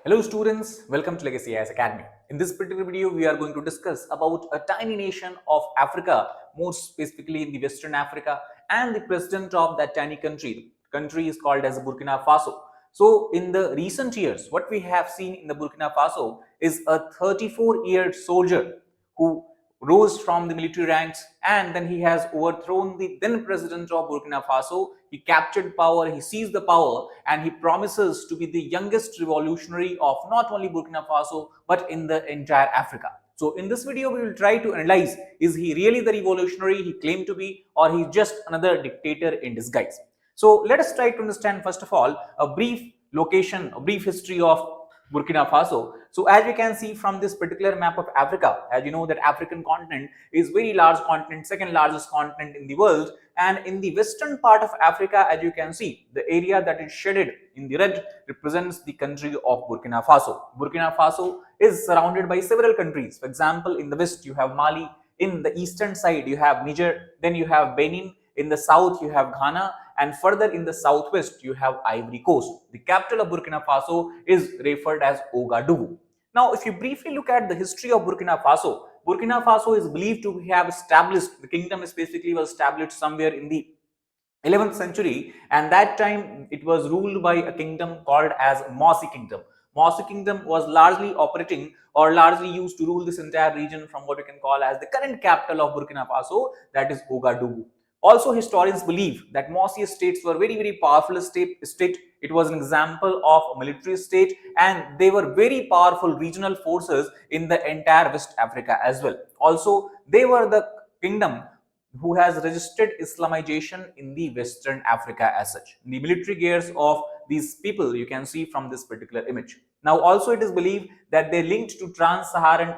Hello students, welcome to Legacy IAS Academy. In this particular video, we are going to discuss about a tiny nation of Africa, more specifically in the Western Africa, and the president of that tiny country. The country is called as Burkina Faso. So in the recent years, what we have seen in the Burkina Faso is a 34-year soldier who rose from the military ranks, and then he has overthrown the then president of Burkina Faso. He captured power, he seized the power, and he promises to be the youngest revolutionary of not only Burkina Faso but in the entire Africa. So in this video, we will try to analyze, is he really the revolutionary he claimed to be, or he's just another dictator in disguise? So let us try to understand first of all a brief location, a brief history of Burkina Faso. So as you can see from this particular map of Africa, as you know that African continent is very large continent, second largest continent in the world, and in the western part of Africa, as you can see, the area that is shaded in the red represents the country of Burkina Faso. Burkina Faso is surrounded by several countries. For example, in the west you have Mali, in the eastern side you have Niger, then you have Benin, in the south you have Ghana, and further in the southwest you have Ivory Coast. The capital of Burkina Faso is referred as Ouagadougou. Now, if you briefly look at the history of Burkina Faso is believed to have established, the kingdom basically was established somewhere in the 11th century, and that time it was ruled by a kingdom called as Mossi Kingdom. Mossi Kingdom was largely operating or largely used to rule this entire region from what we can call as the current capital of Burkina Faso, that is Ouagadougou. Also, historians believe that Mossi states were very powerful state. It was an example of a military state, and they were very powerful regional forces in the entire West Africa as well. Also, they were the kingdom who has registered Islamization in the Western Africa as such. The military gears of these people you can see from this particular image. Now, also it is believed that they linked to trans-Saharan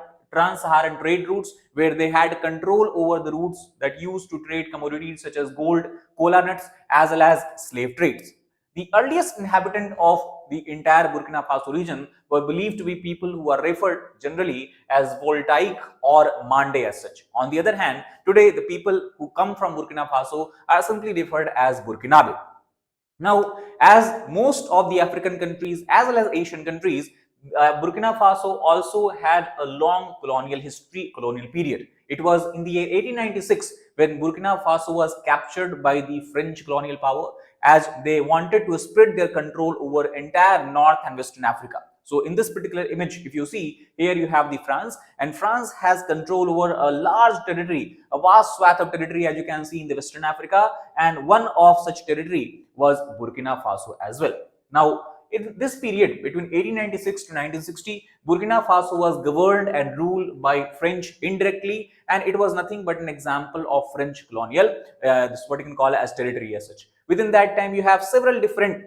trade routes, where they had control over the routes that used to trade commodities such as gold, cola nuts, as well as slave trades. The earliest inhabitant of the entire Burkina Faso region were believed to be people who are referred generally as Voltaic or Mande as such. On the other hand, today the people who come from Burkina Faso are simply referred as Burkinabe. Now, as most of the African countries as well as Asian countries, Burkina Faso also had a long colonial history, colonial period. It was in the year 1896 when Burkina Faso was captured by the French colonial power, as they wanted to spread their control over entire North and Western Africa. So in this particular image, if you see, here you have the France, and France has control over a large territory, a vast swath of territory, as you can see in the Western Africa, and one of such territory was Burkina Faso as well. Now, in this period between 1896 to 1960, Burkina Faso was governed and ruled by French indirectly, and it was nothing but an example of French colonial, this is what you can call as territory as such. Within that time, you have several different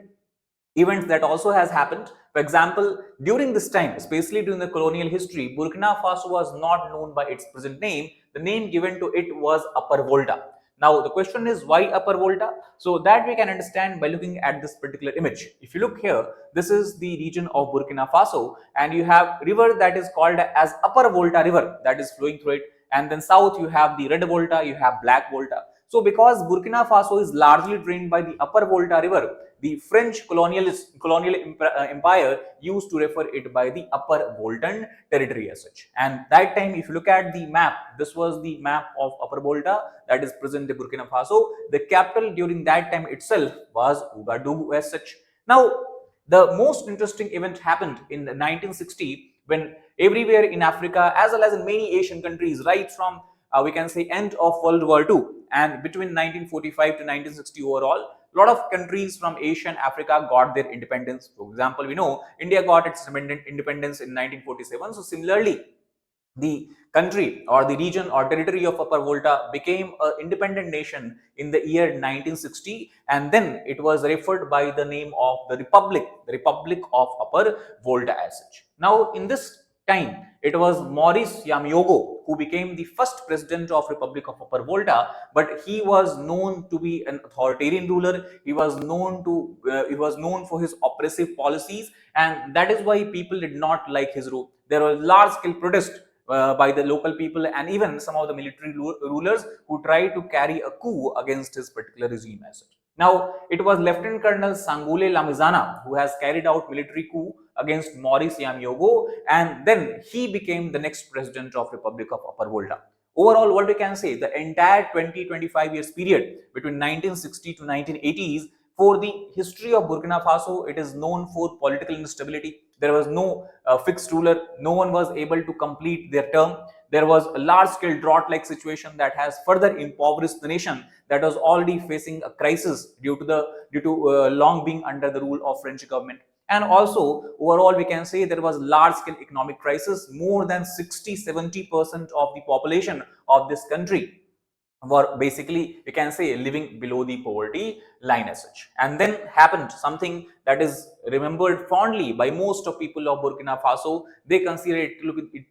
events that also has happened. For example, during this time, especially during the colonial history, Burkina Faso was not known by its present name. The name given to it was Upper Volta. Now, the question is why Upper Volta? So that we can understand by looking at this particular image. If you look here, this is the region of Burkina Faso, and you have river that is called as Upper Volta River that is flowing through it, and then south you have the Red Volta, you have Black Volta. So because Burkina Faso is largely drained by the Upper Volta River, the French colonial empire used to refer it by the Upper Voltan territory as such. And that time, if you look at the map, this was the map of Upper Volta that is present in Burkina Faso. The capital during that time itself was Ouagadougou as such. Now, the most interesting event happened in 1960 when everywhere in Africa as well as in many Asian countries, right from we can say end of World War II and between 1945 to 1960 overall, a lot of countries from Asia and Africa got their independence. For example, we know India got its independence in 1947. So similarly, the country or the region or territory of Upper Volta became an independent nation in the year 1960, and then it was referred by the name of the Republic of Upper Volta as such. Now, in this time, it was Maurice Yamyogo who became the first president of Republic of Upper Volta, but he was known to be an authoritarian ruler. He was known for his oppressive policies, and that is why people did not like his rule. There was large scale protest by the local people and even some of the military rulers who tried to carry a coup against his particular regime as such. Now, it was Lieutenant Colonel Sangoule Lamizana who has carried out military coup against Maurice Yamyogo, and then he became the next president of Republic of Upper Volta. Overall, what we can say, the entire 20-25 years period between 1960 to 1980s, for the history of Burkina Faso, it is known for political instability. There was no fixed ruler. No one was able to complete their term. There was a large-scale drought-like situation that has further impoverished the nation that was already facing a crisis due to long being under the rule of French government. And also, overall, we can say there was large-scale economic crisis. More than 60-70% of the population of this country were basically, we can say, living below the poverty line as such. And then happened something that is remembered fondly by most of people of Burkina Faso. They consider it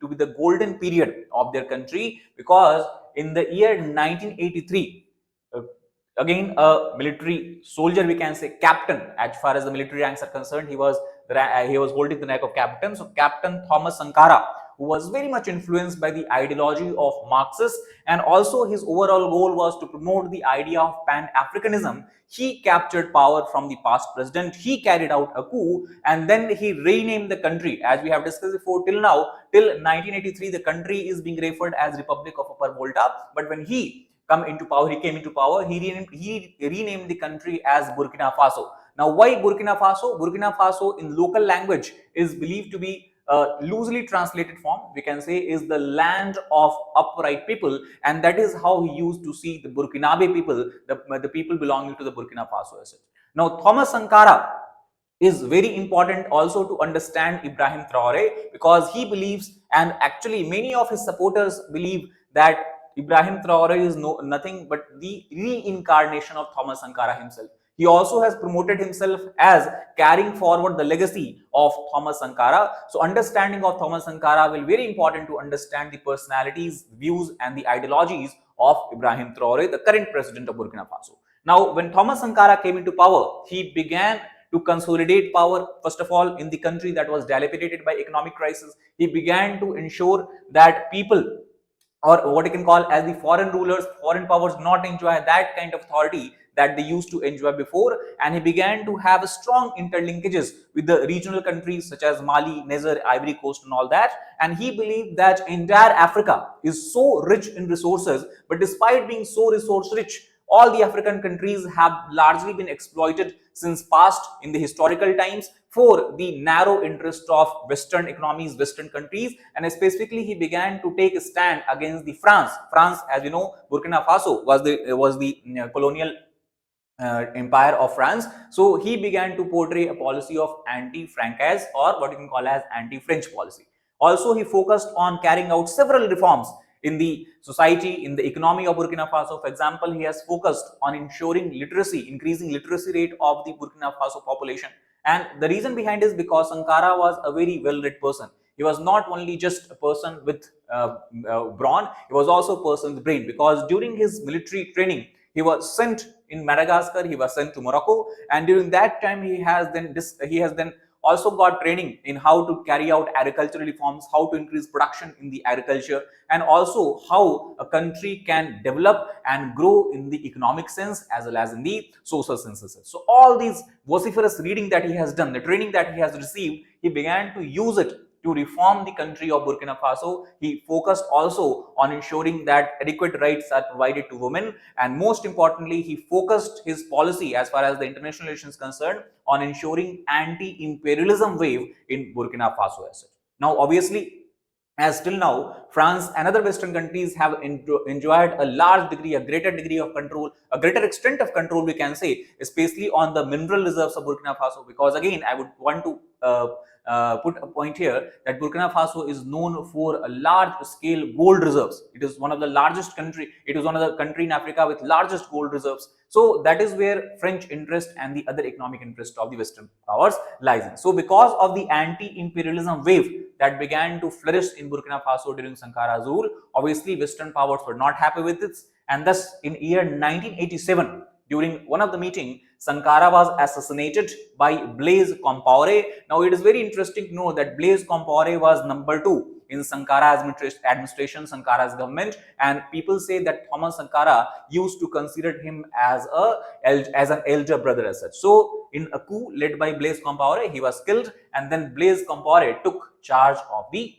to be the golden period of their country, because in the year 1983, again a military soldier, we can say captain, as far as the military ranks are concerned, he was holding the rank of captain. So Captain Thomas Sankara, who was very much influenced by the ideology of Marxists, and also his overall goal was to promote the idea of Pan-Africanism. He captured power from the past president. He carried out a coup, and then he renamed the country. As we have discussed before, till now, till 1983, the country is being referred as Republic of Upper Volta. But when he came into power, he renamed the country as Burkina Faso. Now, why Burkina Faso? Burkina Faso in local language is believed to be loosely translated form, we can say, is the land of upright people, and that is how he used to see the Burkinabe people, the people belonging to the Burkina Faso as such. Now, Thomas Sankara is very important also to understand Ibrahim Traoré, because he believes, and actually many of his supporters believe, that Ibrahim Traoré is nothing but the reincarnation of Thomas Sankara himself. He also has promoted himself as carrying forward the legacy of Thomas Sankara. So understanding of Thomas Sankara will be very important to understand the personalities, views and the ideologies of Ibrahim Traoré, the current president of Burkina Faso. Now, when Thomas Sankara came into power, he began to consolidate power, first of all, in the country that was dilapidated by economic crisis. He began to ensure that people, or what you can call as the foreign rulers, foreign powers, not enjoy that kind of authority that they used to enjoy before, and he began to have strong interlinkages with the regional countries such as Mali, Niger, Ivory Coast and all that. And he believed that entire Africa is so rich in resources, but despite being so resource rich, all the African countries have largely been exploited since past in the historical times for the narrow interest of Western economies, Western countries. And specifically, he began to take a stand against the France. France, as you know, Burkina Faso was the colonial empire of France. So he began to portray a policy of anti-Francaise, or what you can call as anti-French policy. Also, he focused on carrying out several reforms in the society, in the economy of Burkina Faso. For example, he has focused on ensuring literacy, increasing literacy rate of the Burkina Faso population. And the reason behind is because Sankara was a very well-read person. He was not only just a person with brawn, he was also a person with brain, because during his military training, he was sent in Madagascar, he was sent to Morocco, and during that time he has then also got training in how to carry out agricultural reforms, how to increase production in the agriculture, and also how a country can develop and grow in the economic sense as well as in the social senses. So all these vociferous reading that he has done, the training that he has received, he began to use it to reform the country of Burkina Faso. He focused also on ensuring that adequate rights are provided to women, and most importantly, he focused his policy as far as the international relations concerned on ensuring anti-imperialism wave in Burkina Faso as such. Now, obviously, as till now, France and other Western countries have enjoyed a large degree, a greater degree of control, a greater extent of control, we can say, especially on the mineral reserves of Burkina Faso. Because again, I would want to put a point here that Burkina Faso is known for a large scale gold reserves. It is one of the largest country. It is one of the country in Africa with largest gold reserves. So that is where French interest and the other economic interest of the Western powers lies in. So because of the anti-imperialism wave that began to flourish in Burkina Faso during Sankara's rule, obviously Western powers were not happy with it, and thus in year 1987, during one of the meeting, Sankara was assassinated by Blaise Compaoré. Now, it is very interesting to know that Blaise Compaoré was number 2 in Sankara's administration, Sankara's government, and people say that Thomas Sankara used to consider him as an elder brother as such. So in a coup led by Blaise Compaoré, he was killed, and then Blaise Compaoré took charge of the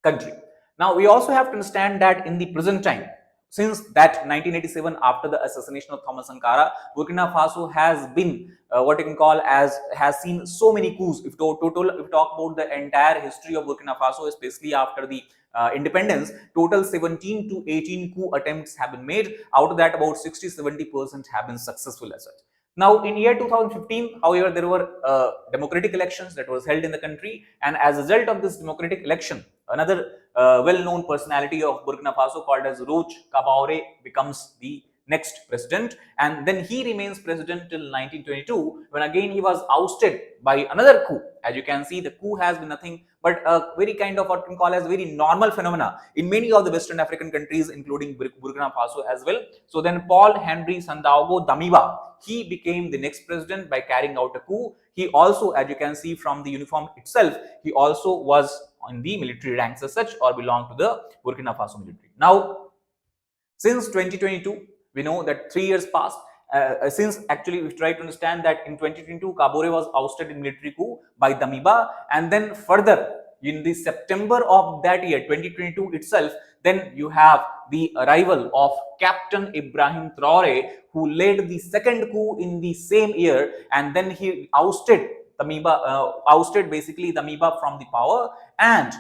country. Now we also have to understand that in the present time, since that 1987, after the assassination of Thomas Sankara, Burkina Faso has been what you can call as has seen so many coups. If we talk about the entire history of Burkina Faso, especially after the independence, total 17 to 18 coup attempts have been made. Out of that, about 60-70% have been successful as such. Now, in year 2015, however, there were democratic elections that was held in the country, and as a result of this democratic election, another well-known personality of Burkina Faso called as Roch Kaboré becomes the next president, and then he remains president till 1922, when again he was ousted by another coup. As you can see, the coup has been nothing but a very kind of what we call as very normal phenomena in many of the Western African countries, including Burkina Faso as well. So then Paul Henry Sandaogo Damiba, he became the next president by carrying out a coup. He also, as you can see from the uniform itself, he also was in the military ranks as such, or belonged to the Burkina Faso military. Now, since 2022, we know that 3 years passed. Since actually we try to understand that in 2022, Kaboré was ousted in military coup by Damiba, and then further in the September of that year, 2022 itself, then you have the arrival of Captain Ibrahim Traoré, who led the second coup in the same year, and then he ousted basically Damiba from the power. And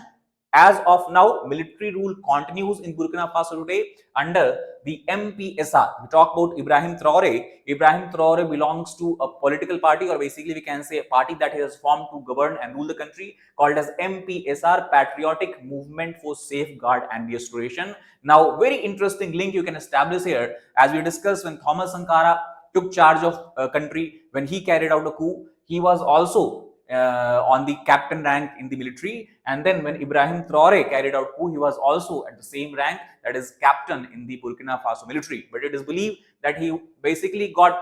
as of now, military rule continues in Burkina Faso today under the MPSR. We talk about Ibrahim Traoré. Ibrahim Traoré belongs to a political party, or basically we can say a party that he has formed to govern and rule the country, called as MPSR, Patriotic Movement for Safeguard and Restoration. Now, very interesting link you can establish here, as we discussed, when Thomas Sankara took charge of a country, when he carried out a coup, he was also on the captain rank in the military, and then when Ibrahim Traoré carried out coup, he was also at the same rank, that is captain in the Burkina Faso military. But it is believed that he basically got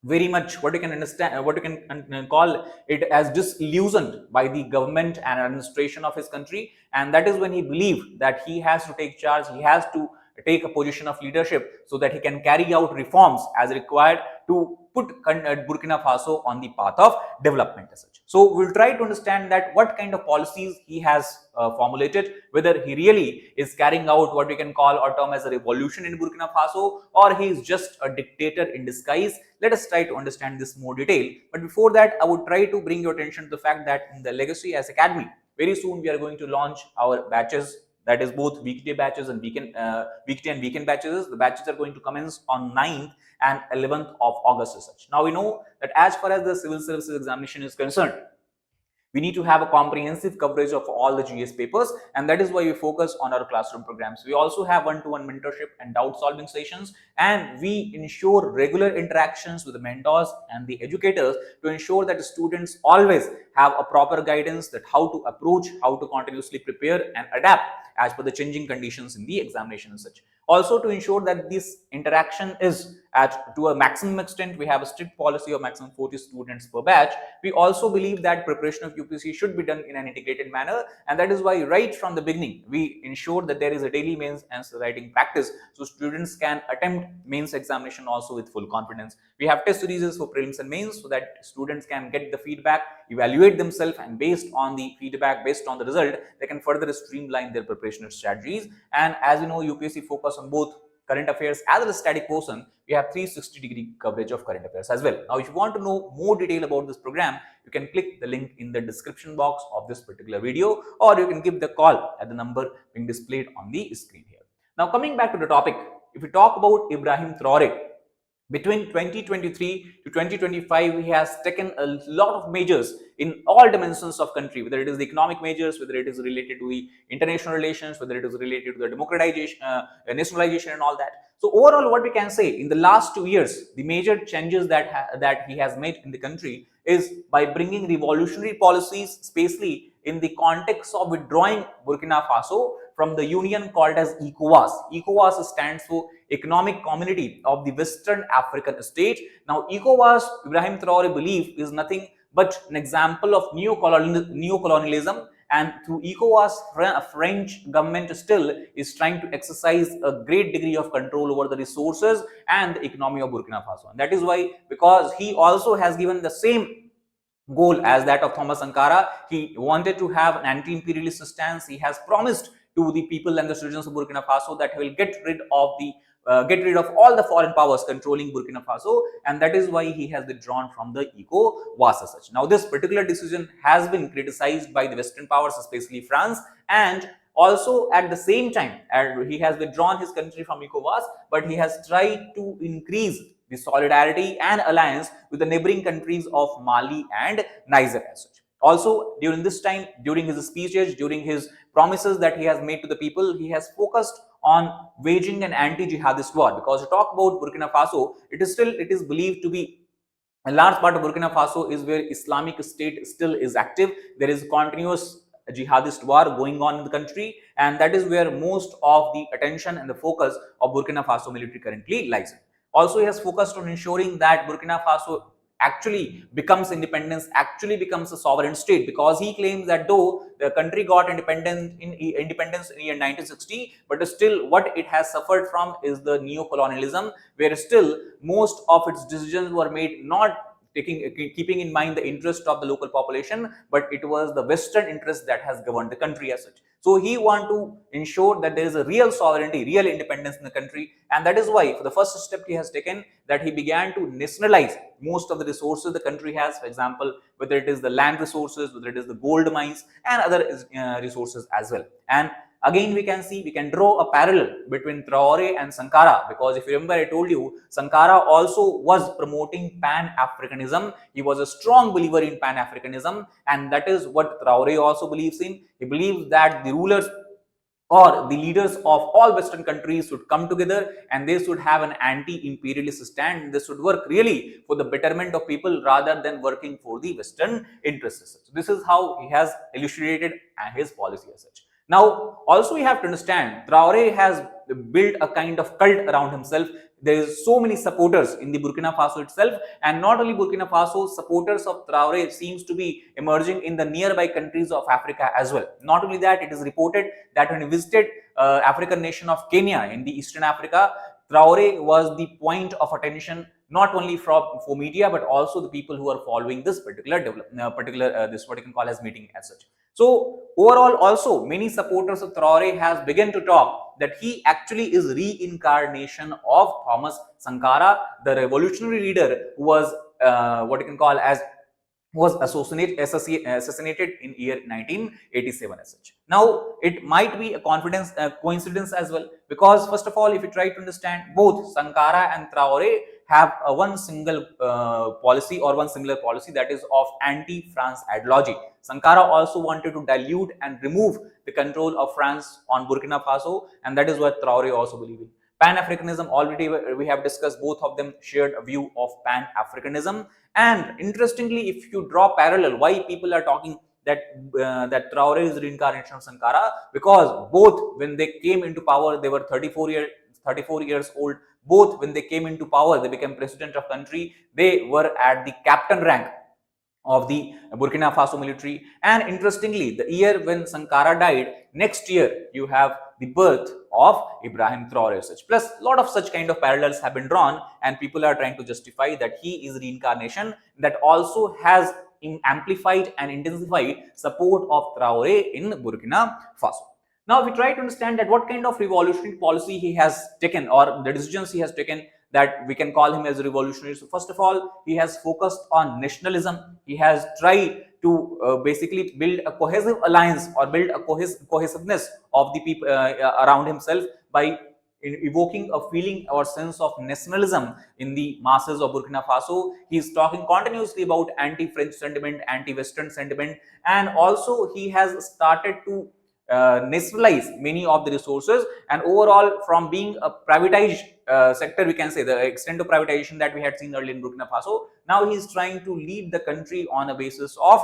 very much what you can understand, what you can call it as disillusioned by the government and administration of his country, and that is when he believed that he has to take charge, he has to take a position of leadership so that he can carry out reforms as required to put Burkina Faso on the path of development as such. So we'll try to understand that what kind of policies he has formulated, whether he really is carrying out what we can call or term as a revolution in Burkina Faso, or he is just a dictator in disguise. Let us try to understand this more detail. But before that, I would try to bring your attention to the fact that in the Legacy IAS Academy, very soon we are going to launch our batches, that is both weekday batches and weekday and weekend batches. The batches are going to commence on 9th and 11th of August as such. Now we know that as far as the civil services examination is concerned, we need to have a comprehensive coverage of all the GS papers, and that is why we focus on our classroom programs. We also have one-to-one mentorship and doubt solving sessions, and we ensure regular interactions with the mentors and the educators to ensure that the students always have a proper guidance that how to approach, how to continuously prepare and adapt as per the changing conditions in the examination and such. Also, to ensure that this interaction is to a maximum extent, we have a strict policy of maximum 40 students per batch. We also believe that preparation of UPSC should be done in an integrated manner, and that is why right from the beginning we ensure that there is a daily mains answer writing practice, so students can attempt mains examination also with full confidence. We have test series for prelims and mains so that students can get the feedback, evaluate themselves, and based on the feedback, based on the result, they can further streamline their preparation strategies. And as you know, UPSC focus on both current affairs as well as static portion. We have 360-degree coverage of current affairs as well. Now, if you want to know more detail about this program, you can click the link in the description box of this particular video, or you can give the call at the number being displayed on the screen here. Now, coming back to the topic, if we talk about Ibrahim Traoré, between 2023 to 2025, he has taken a lot of measures in all dimensions of country, whether it is the economic measures, whether it is related to the international relations, whether it is related to the democratization, nationalization and all that. So overall, what we can say in the last 2 years, the major changes that he has made in the country is by bringing revolutionary policies, especially in the context of withdrawing Burkina Faso from the union called as ECOWAS. ECOWAS stands for Economic Community of the Western African State. Now, ECOWAS, Ibrahim Traoré believes, is nothing but an example of neocolonialism and through ECOWAS, French government still is trying to exercise a great degree of control over the resources and the economy of Burkina Faso. And that is why, because he also has given the same goal as that of Thomas Sankara, he wanted to have an anti-imperialist stance. He has promised to the people and the citizens of Burkina Faso that he will get rid of all the foreign powers controlling Burkina Faso, and that is why he has withdrawn from the ECOWAS as such. Now, this particular decision has been criticized by the Western powers, especially France, and also at the same time, he has withdrawn his country from ECOWAS, but he has tried to increase the solidarity and alliance with the neighboring countries of Mali and Niger as such. Also, during this time, during his speeches, during his promises that he has made to the people, he has focused on waging an anti-jihadist war, because to talk about Burkina Faso, it is believed to be a large part of Burkina Faso is where Islamic State still is active. There is continuous jihadist war going on in the country, and that is where most of the attention and the focus of Burkina Faso military currently lies in. Also, he has focused on ensuring that Burkina Faso actually becomes independence, actually becomes a sovereign state, because he claims that though the country got independence in year 1960, but still what it has suffered from is the neo-colonialism, where still most of its decisions were made not keeping in mind the interest of the local population, but it was the Western interest that has governed the country as such. So he want to ensure that there is a real sovereignty, real independence in the country, and that is why for the first step he has taken that he began to nationalize most of the resources the country has. For example, whether it is the land resources, whether it is the gold mines and other resources as well. And again, we can draw a parallel between Traoré and Sankara, because if you remember, I told you Sankara also was promoting Pan-Africanism. He was a strong believer in Pan-Africanism, and that is what Traoré also believes in. He believes that the rulers or the leaders of all Western countries should come together and they should have an anti-imperialist stand. They should work really for the betterment of people rather than working for the Western interests. So this is how he has illustrated his policy as such. Now, also we have to understand, Traoré has built a kind of cult around himself. There is so many supporters in the Burkina Faso itself, and not only Burkina Faso, supporters of Traoré seems to be emerging in the nearby countries of Africa as well. Not only that, it is reported that when he visited African nation of Kenya in the Eastern Africa, Traoré was the point of attention not only for media but also the people who are following this particular this what you can call as meeting as such. So overall, also many supporters of Traoré has begun to talk that he actually is reincarnation of Thomas Sankara, the revolutionary leader who was what you can call as was assassinated in year 1987 as such. Now, it might be a coincidence as well, because first of all, if you try to understand, both Sankara and Traoré have one single policy or one similar policy, that is of anti-France ideology. Sankara also wanted to dilute and remove the control of France on Burkina Faso, and that is what Traoré also believed in. Pan-Africanism, already we have discussed, both of them shared a view of Pan-Africanism. And interestingly, if you draw parallel, why people are talking that that Traoré is reincarnation of Sankara, because both when they came into power, they were 34 years old. Both when they came into power, they became president of country. They were at the captain rank of the Burkina Faso military. And interestingly, the year when Sankara died, next year you have the birth of Ibrahim Traoré such. Plus, a lot of such kind of parallels have been drawn, and people are trying to justify that he is reincarnation that also has amplified and intensified support of Traoré in Burkina Faso. Now, if we try to understand that what kind of revolutionary policy he has taken or the decisions he has taken, that we can call him as a revolutionary. So first of all, he has focused on nationalism. He has tried to basically build a cohesive alliance or build a cohesiveness of the people around himself by evoking a feeling or sense of nationalism in the masses of Burkina Faso. He is talking continuously about anti-French sentiment, anti-Western sentiment, and also he has started to nationalize many of the resources, and overall, from being a privatized sector, we can say the extent of privatization that we had seen earlier in Burkina Faso, now he is trying to lead the country on a basis of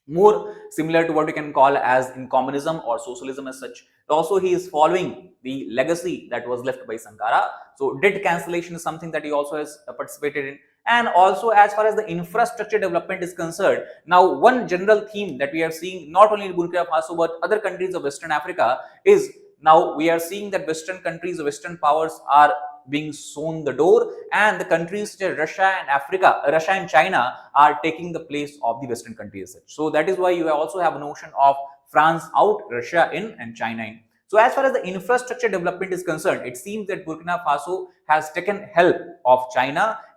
more similar to what we can call as in communism or socialism as such. Also, he is following the legacy that was left by Sankara. So debt cancellation is something that he also has participated in. And also, as far as the infrastructure development is concerned, now one general theme that we are seeing not only in Burkina Faso but other countries of Western Africa is, now we are seeing that Western countries, Western powers are being shown the door, and the countries such as Russia and China are taking the place of the Western countries. So that is why you also have a notion of France out, Russia in, and China in. So as far as the infrastructure development is concerned, it seems that Burkina Faso has taken help of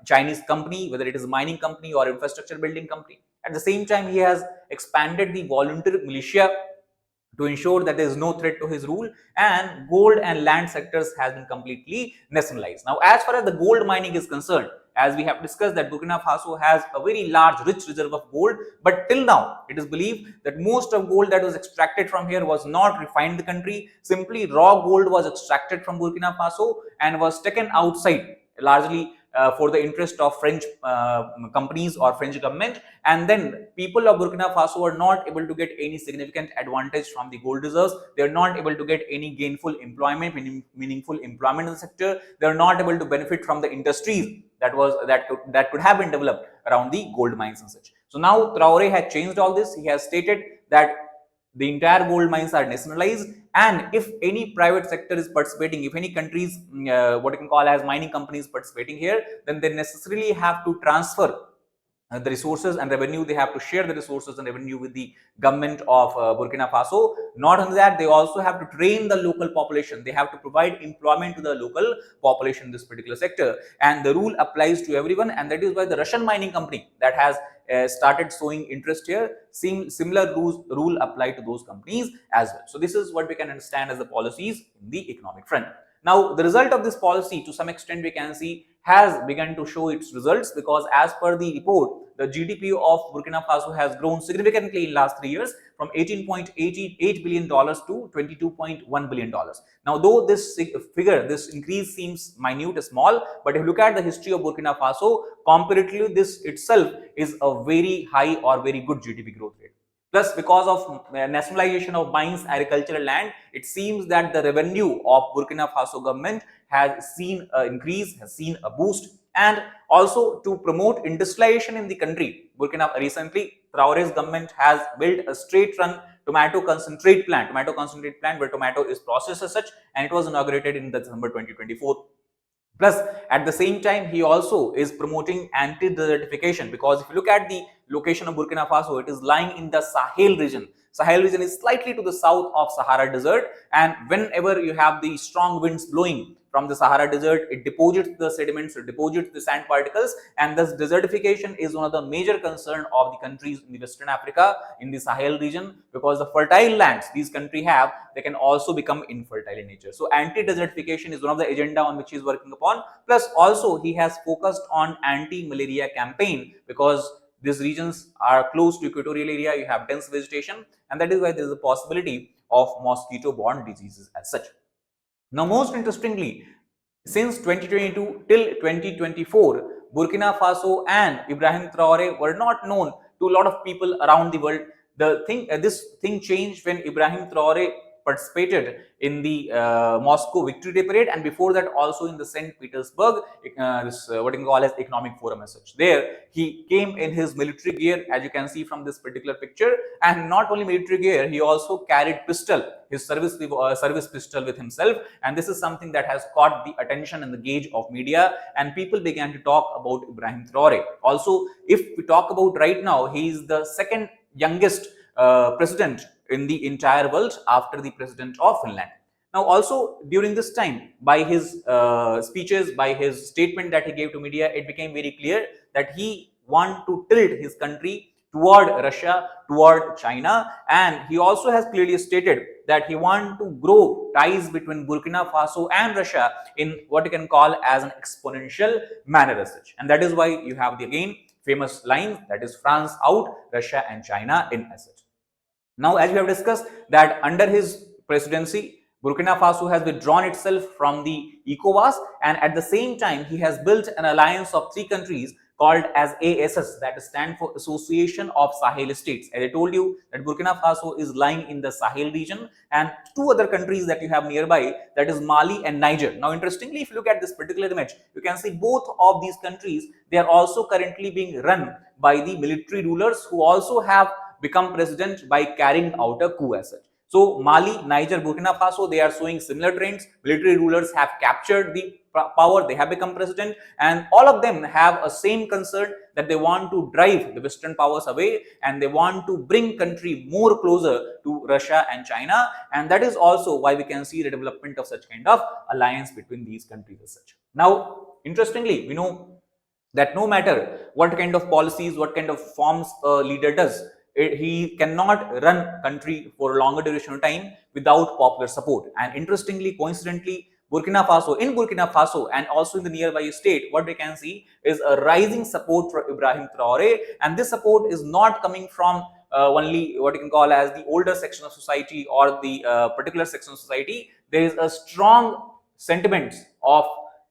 Chinese company, whether it is a mining company or infrastructure building company. At the same time, he has expanded the volunteer militia to ensure that there is no threat to his rule, and gold and land sectors has been completely nationalized. Now, as far as the gold mining is concerned, as we have discussed, that Burkina Faso has a very large, rich reserve of gold, but till now, it is believed that most of gold that was extracted from here was not refined in the country. Simply raw gold was extracted from Burkina Faso and was taken outside, largely for the interest of French companies or French government, and then people of Burkina Faso are not able to get any significant advantage from the gold reserves. They are not able to get any gainful employment, meaningful employment in the sector. They are not able to benefit from the industries that could have been developed around the gold mines and such. So now Traoré had changed all this. He has stated that the entire gold mines are nationalized, and if any private sector is participating, if any countries, what you can call as mining companies participating here, then they necessarily have to transfer the resources and revenue. They have to share the resources and revenue with the government of Burkina Faso. Not only that, they also have to train the local population. They have to provide employment to the local population in this particular sector, and the rule applies to everyone. And that is why the Russian mining company that has started showing interest here, similar rule apply to those companies as well. So this is what we can understand as the policies in the economic front. Now, the result of this policy, to some extent, we can see has begun to show its results, because as per the report, the GDP of Burkina Faso has grown significantly in last 3 years from $18.88 billion to $22.1 billion. Now, though this figure, this increase seems minute, small, but if you look at the history of Burkina Faso, comparatively, this itself is a very high or very good GDP growth rate. Plus, because of nationalization of mines, agricultural land, it seems that the revenue of Burkina Faso government has seen an increase, has seen a boost. And also to promote industrialization in the country, recently, Traoré's government has built a straight-run tomato concentrate plant where tomato is processed as such, and it was inaugurated in December 2024. Plus, at the same time, he also is promoting anti-desertification, because if you look at the location of Burkina Faso, it is lying in the Sahel region. Sahel region is slightly to the south of Sahara Desert, and whenever you have the strong winds blowing from the Sahara Desert, it deposits the sediments, it deposits the sand particles, and thus desertification is one of the major concern of the countries in the Western Africa, in the Sahel region, because the fertile lands these countries have, they can also become infertile in nature. So anti-desertification is one of the agenda on which he is working upon. Plus, also he has focused on anti-malaria campaign, because these regions are close to equatorial area, you have dense vegetation, and that is why there is a possibility of mosquito-borne diseases as such. Now, most interestingly, since 2022 till 2024, Burkina Faso and Ibrahim Traoré were not known to a lot of people around the world. This thing changed when Ibrahim Traoré participated in the Moscow Victory Day Parade, and before that also in the St. Petersburg, what you call as economic forum as such. There he came in his military gear, as you can see from this particular picture, and not only military gear, he also carried his service pistol with himself, and this is something that has caught the attention and the gauge of media, and people began to talk about Ibrahim Traoré. Also, if we talk about right now, he is the second youngest president in the entire world after the president of Finland. Now, also during this time, by his speeches, by his statement that he gave to media, it became very clear that he want to tilt his country toward Russia, toward China, and he also has clearly stated that he want to grow ties between Burkina Faso and Russia in what you can call as an exponential manner as such. And that is why you have the again famous line, that is France out, Russia and China in as such. Now, as we have discussed, that under his presidency, Burkina Faso has withdrawn itself from the ECOWAS, and at the same time, he has built an alliance of 3 countries called as ASS, that stand for Association of Sahel States. As I told you that Burkina Faso is lying in the Sahel region, and two other countries that you have nearby, that is Mali and Niger. Now interestingly, if you look at this particular image, you can see both of these countries, they are also currently being run by the military rulers who also have become president by carrying out a coup as such. So Mali, Niger, Burkina Faso, they are showing similar trends. Military rulers have captured the power, they have become president, and all of them have a same concern that they want to drive the Western powers away and they want to bring country more closer to Russia and China, and that is also why we can see the development of such kind of alliance between these countries as such. Now, interestingly, we know that no matter what kind of policies, what kind of forms a leader does, he cannot run country for a longer duration of time without popular support. And interestingly, coincidentally, in Burkina Faso and also in the nearby state, what we can see is a rising support for Ibrahim Traoré, and this support is not coming from only what you can call as the older section of society or the particular section of society. There is a strong sentiment of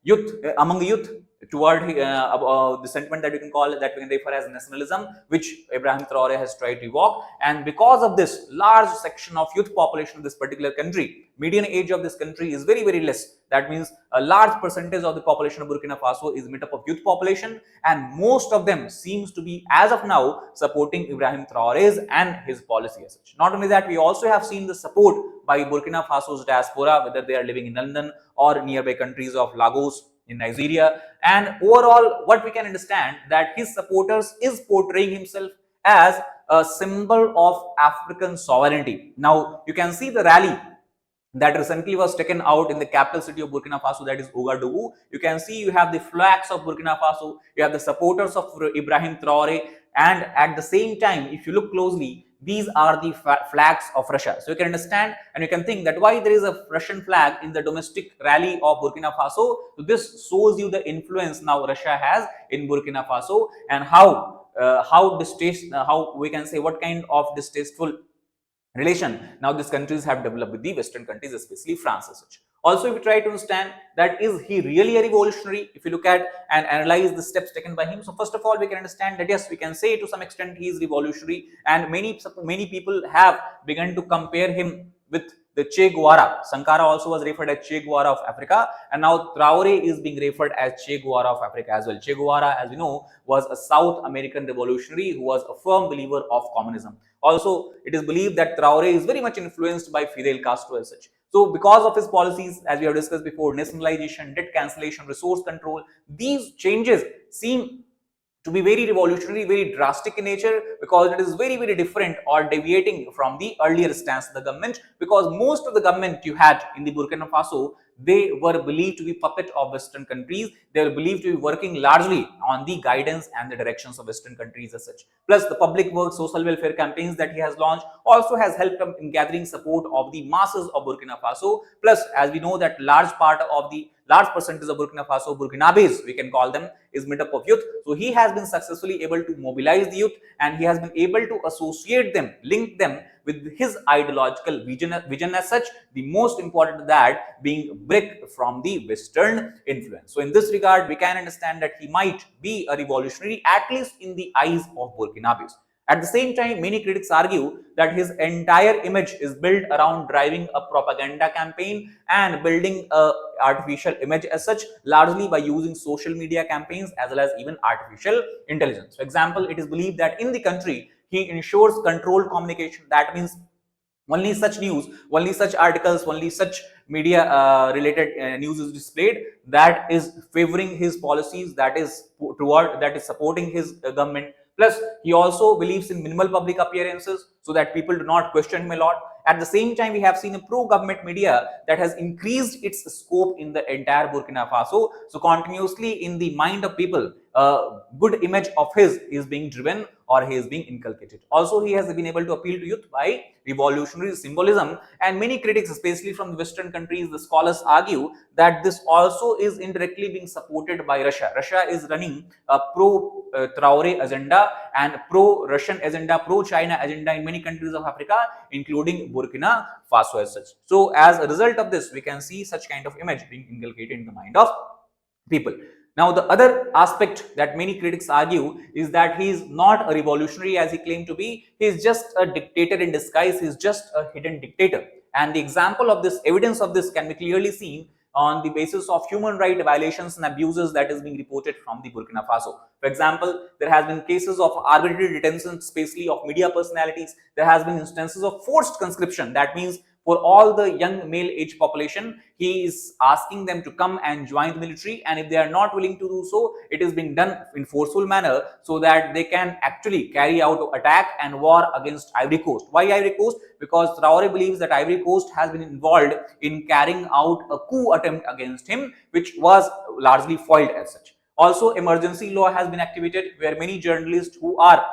youth among youth toward the sentiment that we can call that we can refer as nationalism, which Ibrahim Traoré has tried to evoke. And because of this large section of youth population of this particular country, median age of this country is very, very less. That means a large percentage of the population of Burkina Faso is made up of youth population, and most of them seems to be, as of now, supporting Ibrahim Traoré's and his policy as such. Not only that, we also have seen the support by Burkina Faso's diaspora, whether they are living in London or nearby countries of Lagos in Nigeria. And overall, what we can understand that his supporters is portraying himself as a symbol of African sovereignty. Now, you can see the rally that recently was taken out in the capital city of Burkina Faso, that is Ouagadougou. You can see you have the flags of Burkina Faso, you have the supporters of Ibrahim Traoré, and at the same time, if you look closely, these are the flags of Russia. So you can understand and you can think that why there is a Russian flag in the domestic rally of Burkina Faso. So this shows you the influence now Russia has in Burkina Faso, and how we can say what kind of distasteful relation now these countries have developed with the Western countries, especially France as such. Also, if you try to understand that is he really a revolutionary, if you look at and analyze the steps taken by him. So first of all, we can understand that yes, we can say to some extent he is revolutionary, and many people have begun to compare him with the Che Guevara. Sankara also was referred as Che Guevara of Africa, and now Traoré is being referred as Che Guevara of Africa as well. Che Guevara, as we know, was a South American revolutionary who was a firm believer of communism. Also, it is believed that Traoré is very much influenced by Fidel Castro as such. So, because of his policies, as we have discussed before, nationalization, debt cancellation, resource control, these changes seem to be very revolutionary, very drastic in nature, because it is very, very different or deviating from the earlier stance of the government, because most of the government you had in the Burkina Faso, they were believed to be puppet of Western countries. They were believed to be working largely on the guidance and the directions of Western countries as such. Plus, the public work, social welfare campaigns that he has launched also has helped him in gathering support of the masses of Burkina Faso. Plus, as we know that large percentage of Burkina Faso, Burkinabes, we can call them, is made up of youth. So he has been successfully able to mobilize the youth, and he has been able to associate them, link them with his ideological vision as such, the most important that being break from the Western influence. So in this regard, we can understand that he might be a revolutionary, at least in the eyes of Burkinabes. At the same time, many critics argue that his entire image is built around driving a propaganda campaign and building a artificial image as such, largely by using social media campaigns as well as even artificial intelligence. For example, it is believed that in the country, he ensures controlled communication. That means only such news, only such articles, only such media related news is displayed that is favoring his policies, that is supporting his government. Plus, he also believes in minimal public appearances so that people do not question him a lot. At the same time, we have seen a pro-government media that has increased its scope in the entire Burkina Faso. So continuously in the mind of people, a good image of his is being driven or he is being inculcated. Also, he has been able to appeal to youth by revolutionary symbolism, and many critics, especially from the Western countries, the scholars argue that this also is indirectly being supported by Russia. Russia is running a pro-Traoré agenda and pro-Russian agenda, pro-China agenda in many countries of Africa, including Burkina Faso as such. So, as a result of this, we can see such kind of image being inculcated in the mind of people. Now, the other aspect that many critics argue is that he is not a revolutionary as he claimed to be. He is just a dictator in disguise. He is just a hidden dictator. And the example of this, evidence of this can be clearly seen on the basis of human rights violations and abuses that is being reported from the Burkina Faso. For example, there has been cases of arbitrary detention, especially of media personalities. There has been instances of forced conscription. That means for all the young male age population, he is asking them to come and join the military, and if they are not willing to do so, it is being done in forceful manner so that they can actually carry out attack and war against Ivory Coast. Why Ivory Coast? Because Traoré believes that Ivory Coast has been involved in carrying out a coup attempt against him, which was largely foiled as such. Also, emergency law has been activated where many journalists who are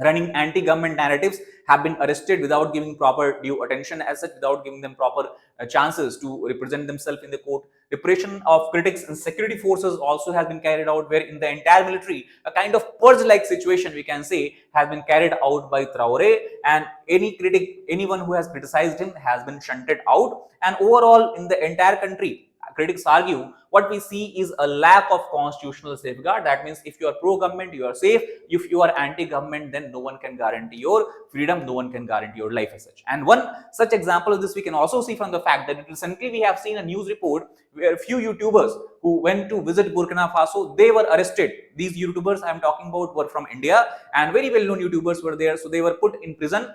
running anti-government narratives have been arrested without giving proper due attention as such, without giving them proper chances to represent themselves in the court. Repression of critics and security forces also has been carried out, where in the entire military, a kind of purge-like situation, we can say, has been carried out by Traoré, and any critic, anyone who has criticized him has been shunted out. And overall, in the entire country, critics argue what we see is a lack of constitutional safeguard. That means if you are pro-government, you are safe. If you are anti-government, then no one can guarantee your freedom, no one can guarantee your life as such. And one such example of this we can also see from the fact that recently we have seen a news report where a few YouTubers who went to visit Burkina Faso, they were arrested. These YouTubers I am talking about were from India, and very well-known YouTubers were there, so they were put in prison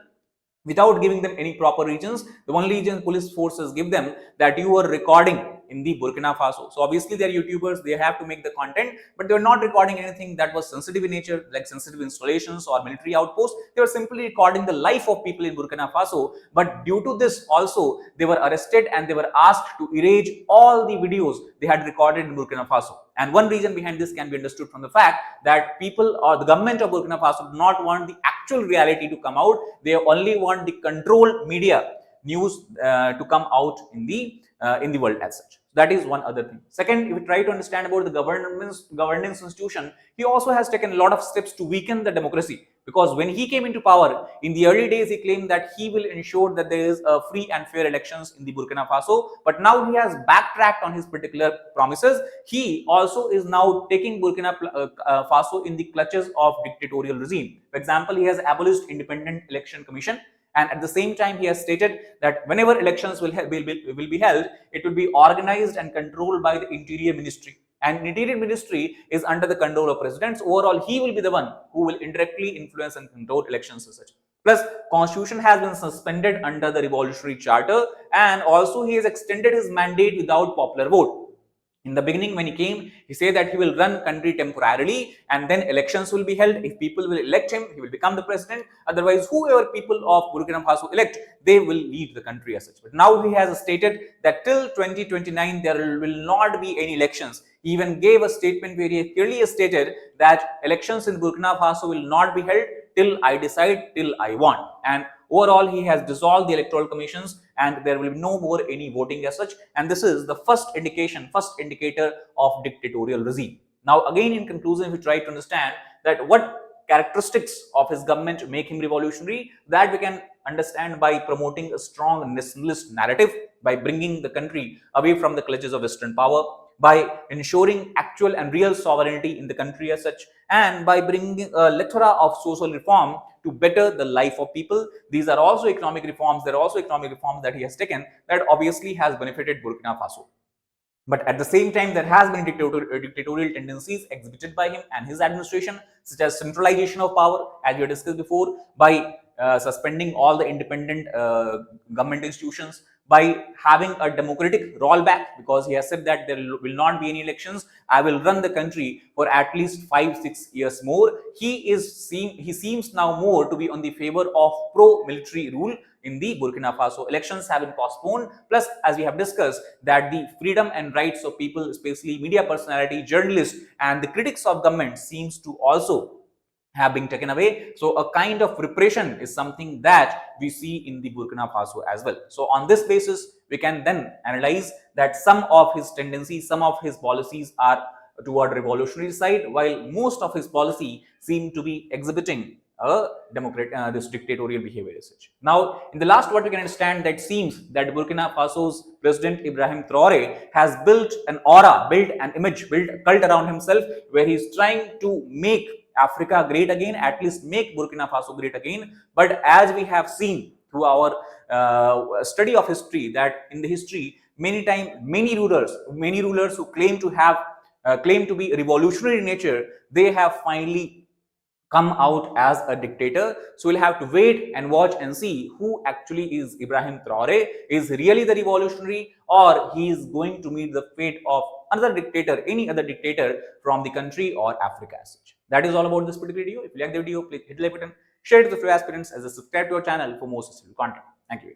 without giving them any proper reasons. The only reason police forces give them that you are recording in the Burkina Faso. So obviously they are YouTubers, they have to make the content, but they were not recording anything that was sensitive in nature, like sensitive installations or military outposts. They were simply recording the life of people in Burkina Faso. But due to this also, they were arrested and they were asked to erase all the videos they had recorded in Burkina Faso. And one reason behind this can be understood from the fact that people or the government of Burkina Faso do not want the actual reality to come out. They only want the controlled media news to come out in the world as such. That is one other thing. Second, if we try to understand about the governance institution, he also has taken a lot of steps to weaken the democracy, because when he came into power in the early days, he claimed that he will ensure that there is a free and fair elections in the Burkina Faso. But now he has backtracked on his particular promises. He also is now taking Burkina Faso in the clutches of dictatorial regime. For example, he has abolished independent election commission, and at the same time he has stated that whenever elections will be held, it will be organized and controlled by the Interior Ministry, and Interior Ministry is under the control of presidents. Overall, he will be the one who will indirectly influence and control elections as such. Plus, constitution has been suspended under the revolutionary charter, and also he has extended his mandate without popular vote. In the beginning, when he came, he said that he will run country temporarily and then elections will be held. If people will elect him, he will become the president. Otherwise, whoever people of Burkina Faso elect, they will lead the country as such. But now he has stated that till 2029, there will not be any elections. He even gave a statement where he clearly stated that elections in Burkina Faso will not be held till I decide, till I want. And overall, he has dissolved the electoral commissions and there will be no more any voting as such. And this is the first indicator of dictatorial regime. Now, again, in conclusion, we try to understand that what characteristics of his government make him revolutionary, that we can understand by promoting a strong nationalist narrative, by bringing the country away from the clutches of Western power, by ensuring actual and real sovereignty in the country as such, and by bringing a plethora of social reform to better the life of people. These are also economic reforms. There are also economic reforms that he has taken that obviously has benefited Burkina Faso. But at the same time, there has been dictatorial tendencies exhibited by him and his administration, such as centralization of power, as we discussed before, by suspending all the independent government institutions, by having a democratic rollback, because he has said that there will not be any elections. I will run the country for at least 5-6 years more. He seems now more to be on the favor of pro-military rule in the Burkina Faso. Elections have been postponed. Plus, as we have discussed, that the freedom and rights of people, especially media personality, journalists, and the critics of government seems to also have been taken away. So a kind of repression is something that we see in the Burkina Faso as well. So on this basis, we can then analyze that some of his tendencies, some of his policies are toward revolutionary side, while most of his policy seem to be exhibiting this dictatorial behavior as such. Now, in the last, what we can understand, that seems that Burkina Faso's President Ibrahim Traoré has built an aura, built an image, built a cult around himself, where he's trying to make Africa great again, at least make Burkina Faso great again. But as we have seen through our study of history, that in the history, many rulers who claim to have claim to be revolutionary in nature, they have finally come out as a dictator. So we'll have to wait and watch and see who actually is Ibrahim Traoré. Is really the revolutionary, or he is going to meet the fate of another dictator, any other dictator from the country or Africa as such. That is all about this particular video. If you like the video, please hit the like button, share it to the fellow aspirants, as well as subscribe to our channel for more sustainable content. Thank you.